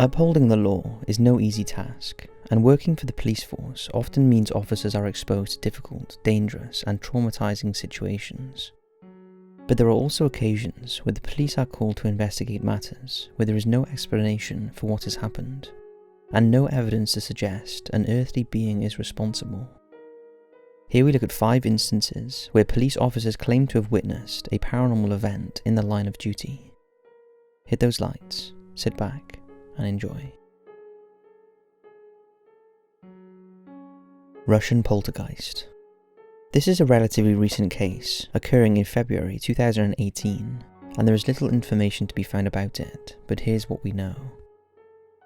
Upholding the law is no easy task, and working for the police force often means officers are exposed to difficult, dangerous, and traumatising situations. But there are also occasions where the police are called to investigate matters where there is no explanation for what has happened, and no evidence to suggest an earthly being is responsible. Here we look at 5 instances where police officers claim to have witnessed a paranormal event in the line of duty. Hit those lights, sit back, and enjoy. Russian Poltergeist. This is a relatively recent case, occurring in February 2018, and there is little information to be found about it, but here's what we know.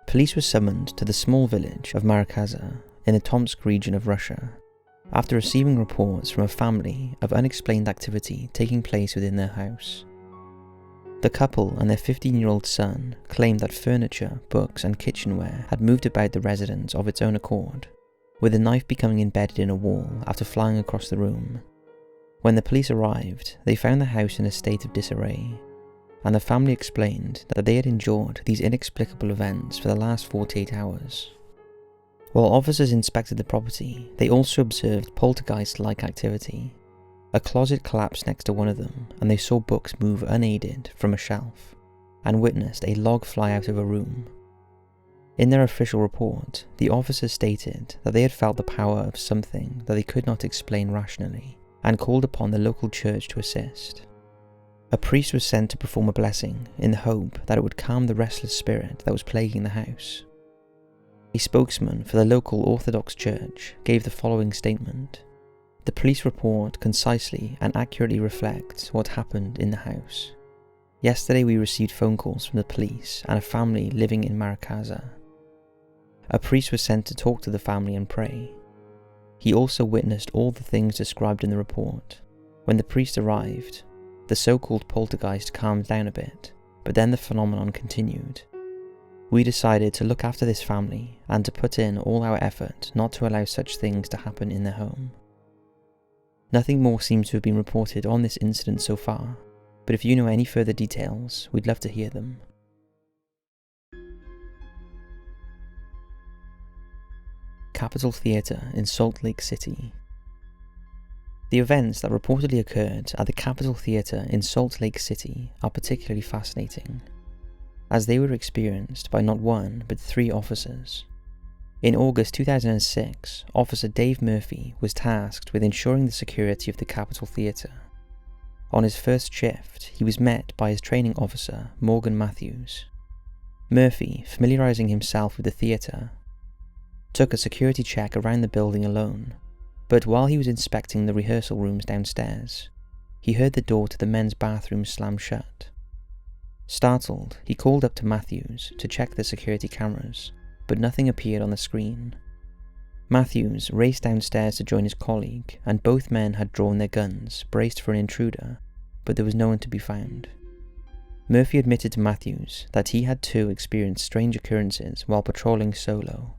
Police were summoned to the small village of Vallecas in the Tomsk region of Russia, after receiving reports from a family of unexplained activity taking place within their house. The couple and their 15-year-old son claimed that furniture, books and kitchenware had moved about the residence of its own accord, with a knife becoming embedded in a wall after flying across the room. When the police arrived, they found the house in a state of disarray, and the family explained that they had endured these inexplicable events for the last 48 hours. While officers inspected the property, they also observed poltergeist-like activity. A closet collapsed next to one of them, and they saw books move unaided from a shelf, and witnessed a log fly out of a room. In their official report, the officers stated that they had felt the power of something that they could not explain rationally, and called upon the local church to assist. A priest was sent to perform a blessing in the hope that it would calm the restless spirit that was plaguing the house. A spokesman for the local Orthodox church gave the following statement: "The police report concisely and accurately reflects what happened in the house. Yesterday we received phone calls from the police and a family living in Vallecas. A priest was sent to talk to the family and pray. He also witnessed all the things described in the report. When the priest arrived, the so-called poltergeist calmed down a bit, but then the phenomenon continued. We decided to look after this family and to put in all our effort not to allow such things to happen in their home." Nothing more seems to have been reported on this incident so far, but if you know any further details, we'd love to hear them. Capitol Theatre in Salt Lake City. The events that reportedly occurred at the Capitol Theatre in Salt Lake City are particularly fascinating, as they were experienced by not one but 3 officers. In August 2006, Officer Dave Murphy was tasked with ensuring the security of the Capitol Theatre. On his first shift, he was met by his training officer, Morgan Matthews. Murphy, familiarising himself with the theatre, took a security check around the building alone, but while he was inspecting the rehearsal rooms downstairs, he heard the door to the men's bathroom slam shut. Startled, he called up to Matthews to check the security cameras, but nothing appeared on the screen. Matthews raced downstairs to join his colleague, and both men had drawn their guns, braced for an intruder, but there was no one to be found. Murphy admitted to Matthews that he had too experienced strange occurrences while patrolling solo.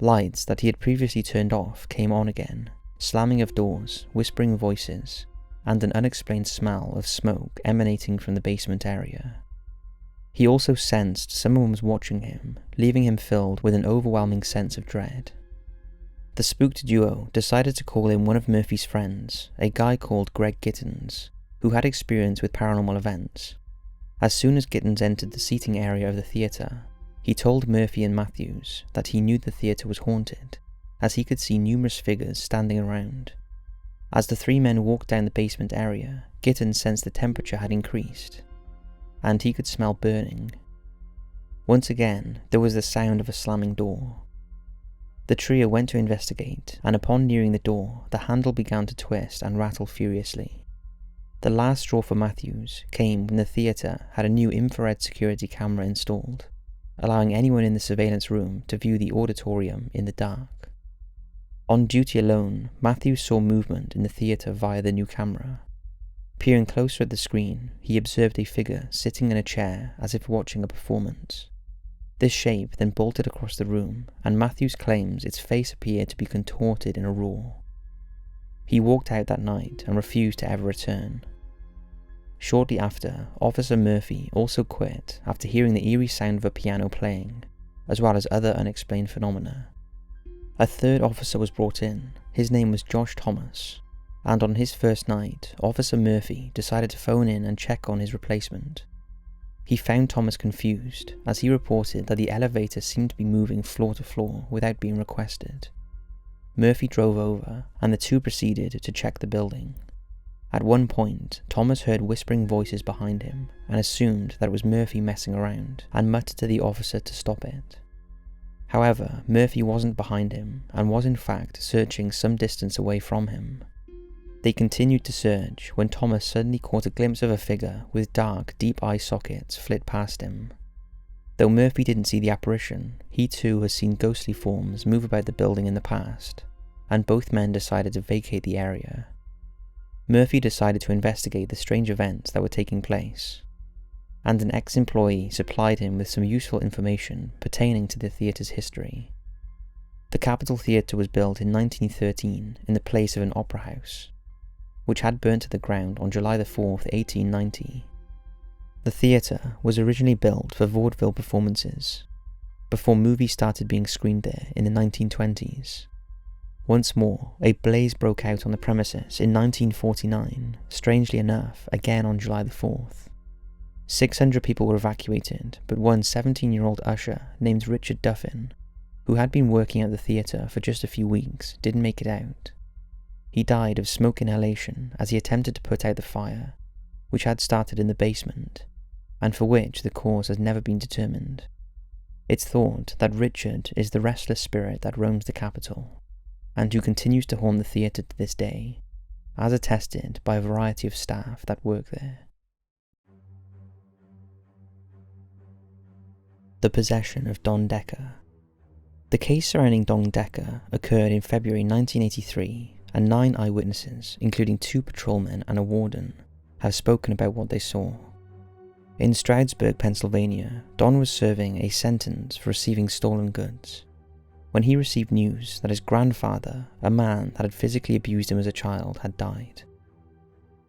Lights that he had previously turned off came on again, slamming of doors, whispering voices, and an unexplained smell of smoke emanating from the basement area. He also sensed someone was watching him, leaving him filled with an overwhelming sense of dread. The spooked duo decided to call in one of Murphy's friends, a guy called Greg Gittens, who had experience with paranormal events. As soon as Gittens entered the seating area of the theatre, he told Murphy and Matthews that he knew the theatre was haunted, as he could see numerous figures standing around. As the 3 men walked down the basement area, Gittens sensed the temperature had increased, and he could smell burning. Once again, there was the sound of a slamming door. The trio went to investigate, and upon nearing the door, the handle began to twist and rattle furiously. The last straw for Matthews came when the theatre had a new infrared security camera installed, allowing anyone in the surveillance room to view the auditorium in the dark. On duty alone, Matthews saw movement in the theatre via the new camera. Peering closer at the screen, he observed a figure sitting in a chair as if watching a performance. This shape then bolted across the room, and Matthews claims its face appeared to be contorted in a roar. He walked out that night and refused to ever return. Shortly after, Officer Murphy also quit after hearing the eerie sound of a piano playing, as well as other unexplained phenomena. A third officer was brought in. His name was Josh Thomas, and on his first night, Officer Murphy decided to phone in and check on his replacement. He found Thomas confused, as he reported that the elevator seemed to be moving floor to floor without being requested. Murphy drove over, and the two proceeded to check the building. At one point, Thomas heard whispering voices behind him, and assumed that it was Murphy messing around, and muttered to the officer to stop it. However, Murphy wasn't behind him, and was in fact searching some distance away from him. They continued to search when Thomas suddenly caught a glimpse of a figure with dark, deep eye sockets flit past him. Though Murphy didn't see the apparition, he too has seen ghostly forms move about the building in the past, and both men decided to vacate the area. Murphy decided to investigate the strange events that were taking place, and an ex-employee supplied him with some useful information pertaining to the theatre's history. The Capitol Theatre was built in 1913 in the place of an opera house, which had burnt to the ground on July 4, 1890. The theatre was originally built for vaudeville performances, before movies started being screened there in the 1920s. Once more, a blaze broke out on the premises in 1949, strangely enough, again on July 4th. 600 people were evacuated, but one 17-year-old usher named Richard Duffin, who had been working at the theatre for just a few weeks, didn't make it out. He died of smoke inhalation as he attempted to put out the fire, which had started in the basement, and for which the cause has never been determined. It's thought that Richard is the restless spirit that roams the Capitol, and who continues to haunt the theatre to this day, as attested by a variety of staff that work there. The possession of Don Decker. The case surrounding Don Decker occurred in February 1983, and 9 eyewitnesses, including 2 patrolmen and a warden, have spoken about what they saw. In Stroudsburg, Pennsylvania, Don was serving a sentence for receiving stolen goods, when he received news that his grandfather, a man that had physically abused him as a child, had died.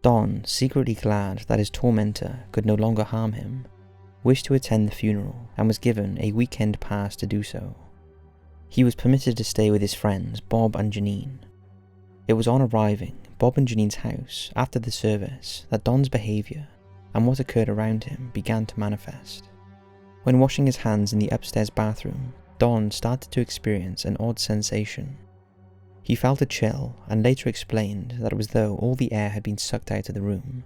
Don, secretly glad that his tormentor could no longer harm him, wished to attend the funeral and was given a weekend pass to do so. He was permitted to stay with his friends Bob and Janine. It was on arriving Bob and Janine's house after the service that Don's behaviour and what occurred around him began to manifest. When washing his hands in the upstairs bathroom, Don started to experience an odd sensation. He felt a chill and later explained that it was as though all the air had been sucked out of the room.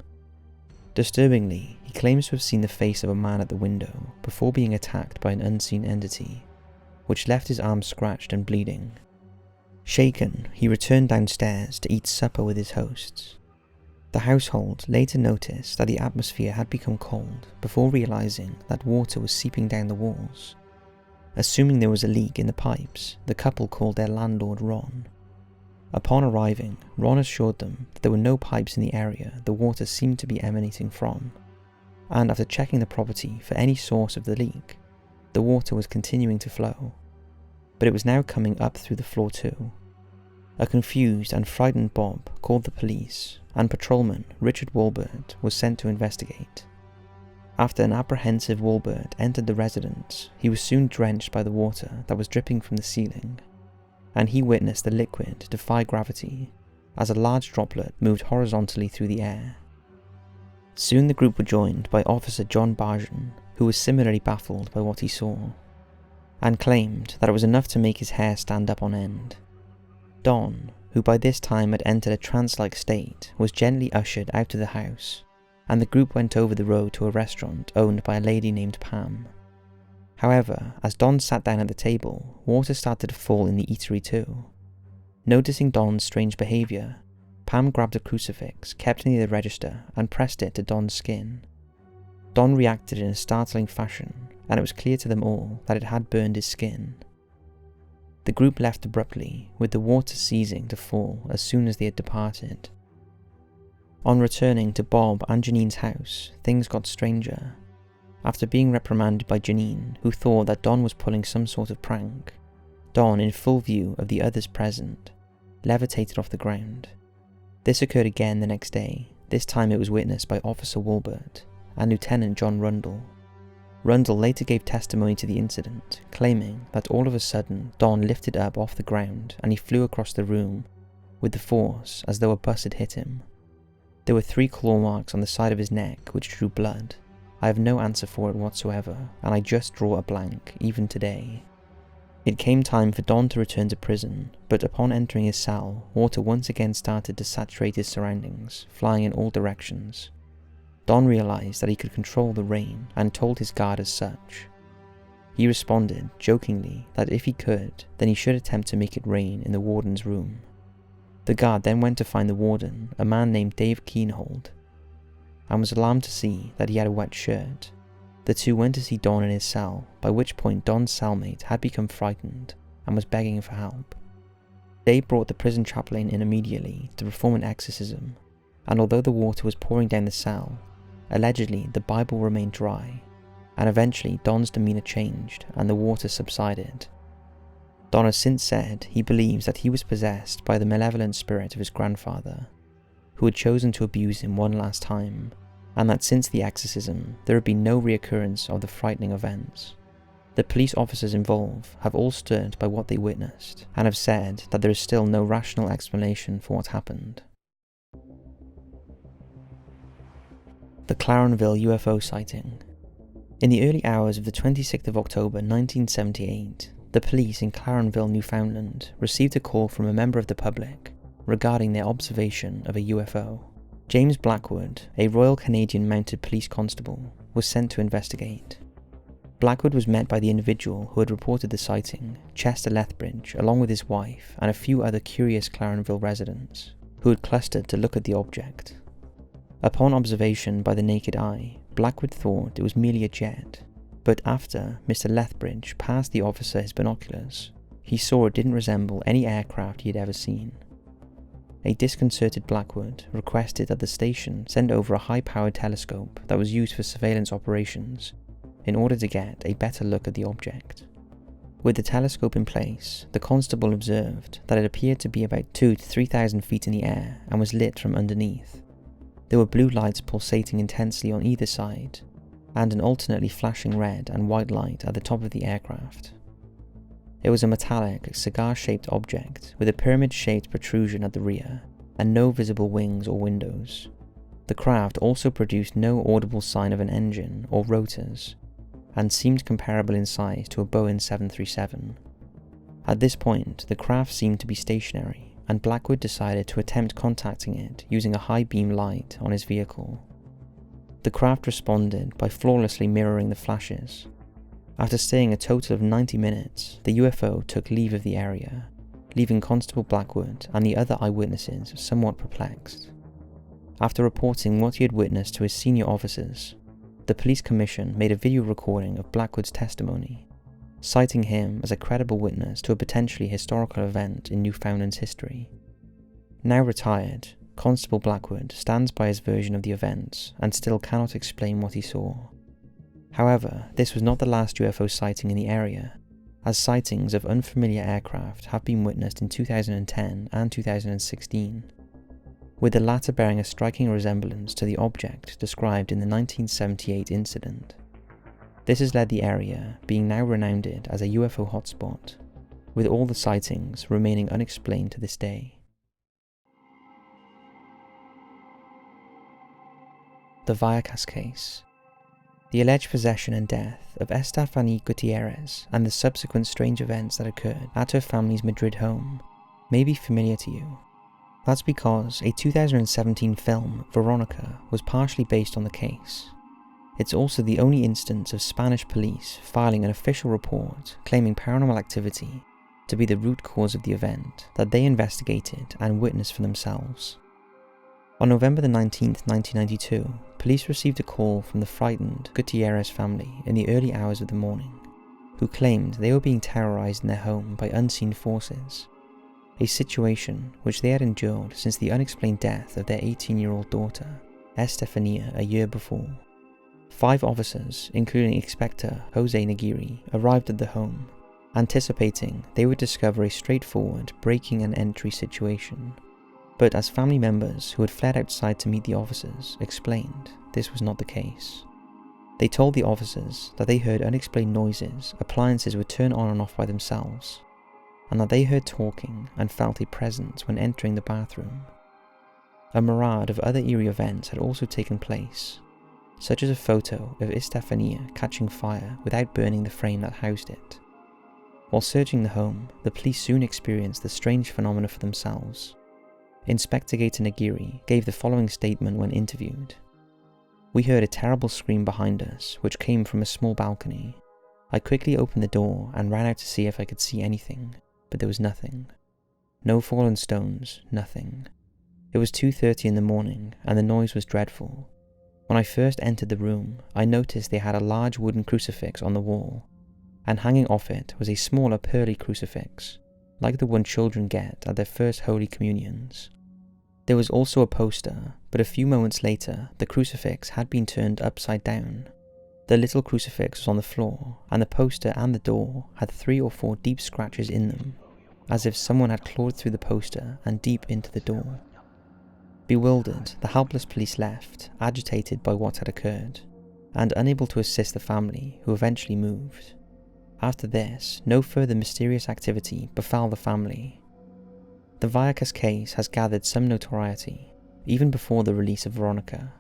Disturbingly, he claims to have seen the face of a man at the window before being attacked by an unseen entity, which left his arm scratched and bleeding. Shaken, he returned downstairs to eat supper with his hosts. The household later noticed that the atmosphere had become cold before realizing that water was seeping down the walls. Assuming there was a leak in the pipes, the couple called their landlord Ron. Upon arriving, Ron assured them that there were no pipes in the area the water seemed to be emanating from, and after checking the property for any source of the leak, the water was continuing to flow, but it was now coming up through the floor too. A confused and frightened Bob called the police, and patrolman Richard Walbert was sent to investigate. After an apprehensive Walbert entered the residence, he was soon drenched by the water that was dripping from the ceiling, and he witnessed the liquid defy gravity as a large droplet moved horizontally through the air. Soon the group were joined by Officer John Barjan, who was similarly baffled by what he saw, and claimed that it was enough to make his hair stand up on end. Don, who by this time had entered a trance-like state, was gently ushered out of the house, and the group went over the road to a restaurant owned by a lady named Pam. However, as Don sat down at the table, water started to fall in the eatery too. Noticing Don's strange behaviour, Pam grabbed a crucifix kept near the register and pressed it to Don's skin. Don reacted in a startling fashion, and it was clear to them all that it had burned his skin. The group left abruptly, with the water ceasing to fall as soon as they had departed. On returning to Bob and Janine's house, things got stranger. After being reprimanded by Janine, who thought that Don was pulling some sort of prank, Don, in full view of the others present, levitated off the ground. This occurred again the next day. This time it was witnessed by Officer Walbert and Lieutenant John Rundle. Rundle later gave testimony to the incident, claiming that all of a sudden Don lifted up off the ground and he flew across the room with the force as though a bus had hit him. There were 3 claw marks on the side of his neck which drew blood. I have no answer for it whatsoever, and I just draw a blank, even today. It came time for Don to return to prison, but upon entering his cell, water once again started to saturate his surroundings, flying in all directions. Don realized that he could control the rain and told his guard as such. He responded, jokingly, that if he could, then he should attempt to make it rain in the warden's room. The guard then went to find the warden, a man named Dave Keenhold, and was alarmed to see that he had a wet shirt. The two went to see Don in his cell, by which point Don's cellmate had become frightened and was begging for help. Dave brought the prison chaplain in immediately to perform an exorcism, and although the water was pouring down the cell, allegedly the Bible remained dry, and eventually Don's demeanour changed and the water subsided. Don has since said he believes that he was possessed by the malevolent spirit of his grandfather, who had chosen to abuse him one last time, and that since the exorcism there had been no reoccurrence of the frightening events. The police officers involved have all stood by what they witnessed, and have said that there is still no rational explanation for what happened. The Clarionville UFO Sighting. In the early hours of the 26th of October 1978, the police in Clarionville, Newfoundland received a call from a member of the public regarding their observation of a UFO. James Blackwood, a Royal Canadian Mounted Police Constable, was sent to investigate. Blackwood was met by the individual who had reported the sighting, Chester Lethbridge, along with his wife and a few other curious Clarionville residents, who had clustered to look at the object. Upon observation by the naked eye, Blackwood thought it was merely a jet, but after Mr. Lethbridge passed the officer his binoculars, he saw it didn't resemble any aircraft he had ever seen. A disconcerted Blackwood requested that the station send over a high-powered telescope that was used for surveillance operations in order to get a better look at the object. With the telescope in place, the constable observed that it appeared to be about 2,000 to 3,000 feet in the air and was lit from underneath. There were blue lights pulsating intensely on either side, and an alternately flashing red and white light at the top of the aircraft. It was a metallic, cigar-shaped object with a pyramid-shaped protrusion at the rear, and no visible wings or windows. The craft also produced no audible sign of an engine or rotors, and seemed comparable in size to a Boeing 737. At this point, the craft seemed to be stationary, and Blackwood decided to attempt contacting it using a high-beam light on his vehicle. The craft responded by flawlessly mirroring the flashes. After staying a total of 90 minutes, the UFO took leave of the area, leaving Constable Blackwood and the other eyewitnesses somewhat perplexed. After reporting what he had witnessed to his senior officers, the police commission made a video recording of Blackwood's testimony, citing him as a credible witness to a potentially historical event in Newfoundland's history. Now retired, Constable Blackwood stands by his version of the events and still cannot explain what he saw. However, this was not the last UFO sighting in the area, as sightings of unfamiliar aircraft have been witnessed in 2010 and 2016, with the latter bearing a striking resemblance to the object described in the 1978 incident. This has led the area being now renowned as a UFO hotspot, with all the sightings remaining unexplained to this day. The Vallecas Case. The alleged possession and death of Estefany Gutierrez and the subsequent strange events that occurred at her family's Madrid home may be familiar to you. That's because a 2017 film, Veronica, was partially based on the case. It's also the only instance of Spanish police filing an official report claiming paranormal activity to be the root cause of the event that they investigated and witnessed for themselves. On November the 19th, 1992, police received a call from the frightened Gutierrez family in the early hours of the morning, who claimed they were being terrorized in their home by unseen forces, a situation which they had endured since the unexplained death of their 18-year-old daughter, Estefania, a year before. 5 officers, including Inspector Jose Nagiri, arrived at the home, anticipating they would discover a straightforward breaking and entry situation. But as family members who had fled outside to meet the officers explained, this was not the case. They told the officers that they heard unexplained noises, appliances would turn on and off by themselves, and that they heard talking and felt a presence when entering the bathroom. A myriad of other eerie events had also taken place, such as a photo of Estefania catching fire without burning the frame that housed it. While searching the home, the police soon experienced the strange phenomena for themselves. Inspector Gator Nagiri gave the following statement when interviewed. "We heard a terrible scream behind us, which came from a small balcony. I quickly opened the door and ran out to see if I could see anything, but there was nothing. No fallen stones, nothing. It was 2:30 in the morning, and the noise was dreadful. When I first entered the room, I noticed they had a large wooden crucifix on the wall, and hanging off it was a smaller pearly crucifix, like the one children get at their first Holy Communions. There was also a poster, but a few moments later, the crucifix had been turned upside down. The little crucifix was on the floor, and the poster and the door had 3 or 4 deep scratches in them, as if someone had clawed through the poster and deep into the door." Bewildered, the helpless police left, agitated by what had occurred, and unable to assist the family, who eventually moved. After this, no further mysterious activity befell the family. The Vallecas case has gathered some notoriety, even before the release of Veronica.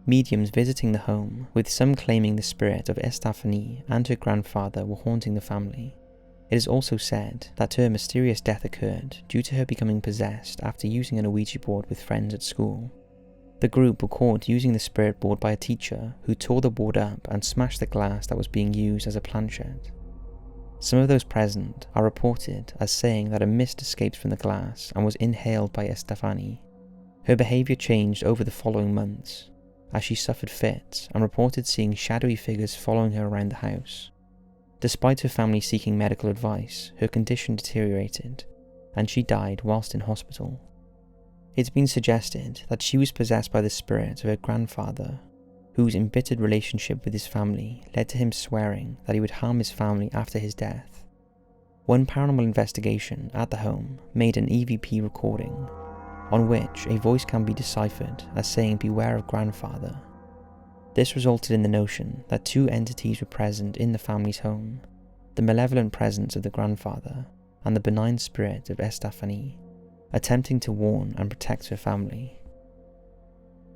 Mediums visiting the home, with some claiming the spirit of Estefania and her grandfather were haunting the family. It is also said that her mysterious death occurred due to her becoming possessed after using an Ouija board with friends at school. The group were caught using the spirit board by a teacher who tore the board up and smashed the glass that was being used as a planchette. Some of those present are reported as saying that a mist escaped from the glass and was inhaled by Estefania. Her behaviour changed over the following months, as she suffered fits and reported seeing shadowy figures following her around the house. Despite her family seeking medical advice, her condition deteriorated, and she died whilst in hospital. It's been suggested that she was possessed by the spirit of her grandfather, whose embittered relationship with his family led to him swearing that he would harm his family after his death. One paranormal investigation at the home made an EVP recording, on which a voice can be deciphered as saying "beware of grandfather." This resulted in the notion that 2 entities were present in the family's home, the malevolent presence of the grandfather and the benign spirit of Estefania, attempting to warn and protect her family.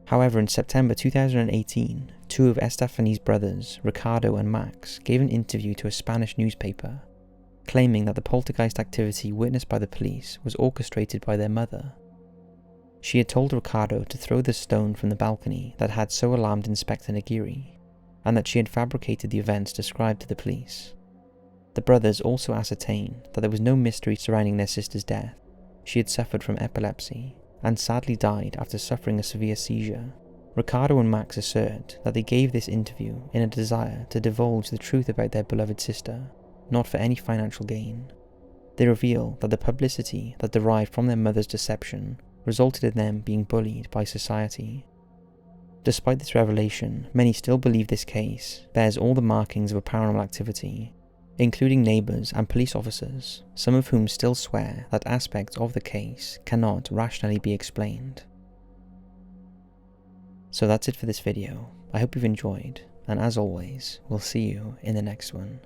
However, in September 2018, 2 of Estefania's brothers, Ricardo and Max, gave an interview to a Spanish newspaper, claiming that the poltergeist activity witnessed by the police was orchestrated by their mother. She had told Ricardo to throw the stone from the balcony that had so alarmed Inspector Nagiri, and that she had fabricated the events described to the police. The brothers also ascertained that there was no mystery surrounding their sister's death. She had suffered from epilepsy, and sadly died after suffering a severe seizure. Ricardo and Max assert that they gave this interview in a desire to divulge the truth about their beloved sister, not for any financial gain. They reveal that the publicity that derived from their mother's deception resulted in them being bullied by society. Despite this revelation, many still believe this case bears all the markings of a paranormal activity, including neighbours and police officers, some of whom still swear that aspects of the case cannot rationally be explained. So that's it for this video. I hope you've enjoyed, and as always, we'll see you in the next one.